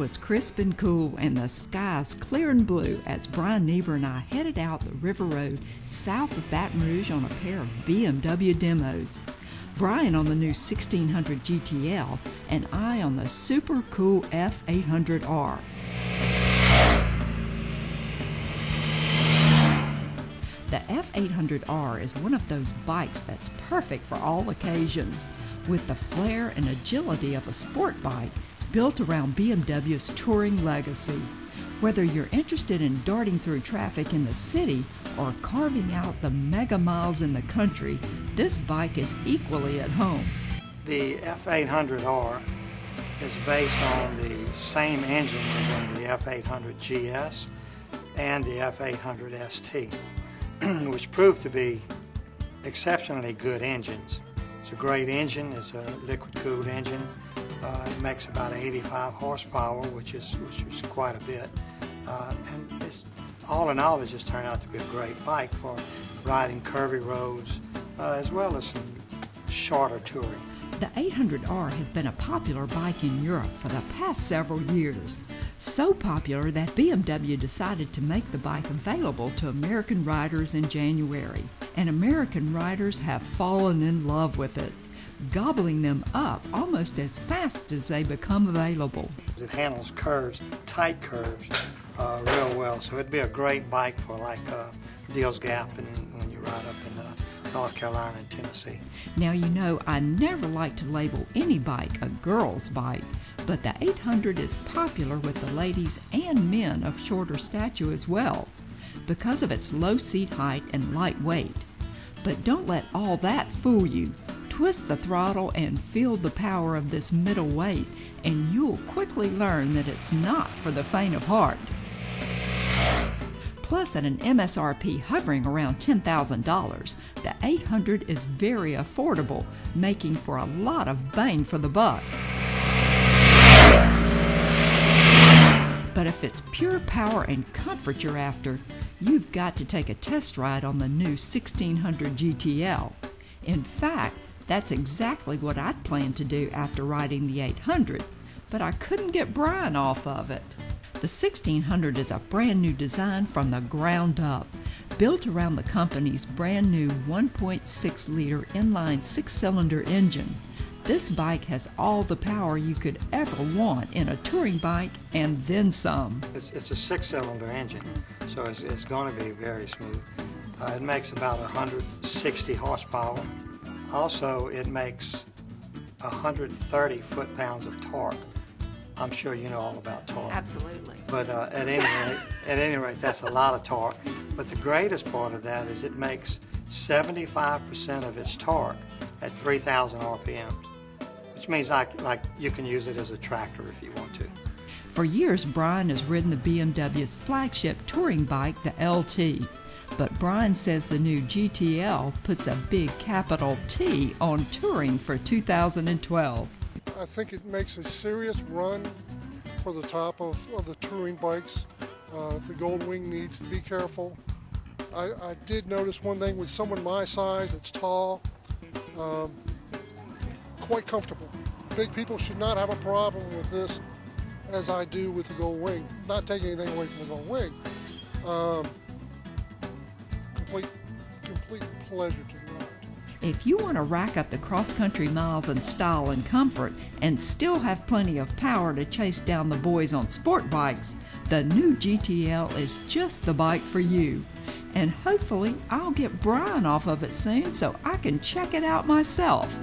was crisp and cool and the skies clear and blue as Bryan Niebuhr and I headed out the river road south of Baton Rouge on a pair of BMW demos. Bryan on the new 1600 GTL and I on the super cool F800R. The F800R is one of those bikes that's perfect for all occasions, with the flair and agility of a sport bike built around BMW's touring legacy. Whether you're interested in darting through traffic in the city or carving out the mega miles in the country, this bike is equally at home. The F800R is based on the same engine as in the F800 GS and the F800 ST, which proved to be exceptionally good engines. It's a great engine. It's a liquid-cooled engine. It makes about 85 horsepower, which is quite a bit. And all in all, it just turned out to be a great bike for riding curvy roads, as well as some shorter touring. The 800R has been a popular bike in Europe for the past several years. So popular that BMW decided to make the bike available to American riders in January. And American riders have fallen in love with it, gobbling them up almost as fast as they become available. It handles curves, tight curves, real well. So it'd be a great bike for like Deals Gap and when you ride up in North Carolina and Tennessee. Now you know I never like to label any bike a girl's bike, but the 800 is popular with the ladies and men of shorter stature as well, because of its low seat height and light weight. But don't let all that fool you. Twist the throttle and feel the power of this middle weight, and you'll quickly learn that it's not for the faint of heart. Plus, at an MSRP hovering around $10,000, the 800 is very affordable, making for a lot of bang for the buck. But if it's pure power and comfort you're after, you've got to take a test ride on the new 1600 GTL. In fact, that's exactly what I'd planned to do after riding the 800, but I couldn't get Bryan off of it. The 1600 is a brand new design from the ground up, built around the company's brand new 1.6-liter inline 6-cylinder engine. This bike has all the power you could ever want in a touring bike and then some. It's a 6-cylinder engine, so it's going to be very smooth. It makes about 160 horsepower. Also, it makes 130 foot-pounds of torque. I'm sure you know all about torque. Absolutely. But at any rate, that's a lot of torque. But the greatest part of that is it makes 75% of its torque at 3,000 RPMs, which means like you can use it as a tractor if you want to. For years, Bryan has ridden the BMW's flagship touring bike, the LT. But Bryan says the new GTL puts a big capital T on touring for 2012. I think it makes a serious run for the top of the touring bikes. The Gold Wing needs to be careful. I did notice one thing with someone my size that's tall, quite comfortable. Big people should not have a problem with this as I do with the Gold Wing. Not taking anything away from the Gold Wing. Complete pleasure to ride. If you want to rack up the cross-country miles in style and comfort and still have plenty of power to chase down the boys on sport bikes, the new GTL is just the bike for you. And hopefully I'll get Bryan off of it soon so I can check it out myself.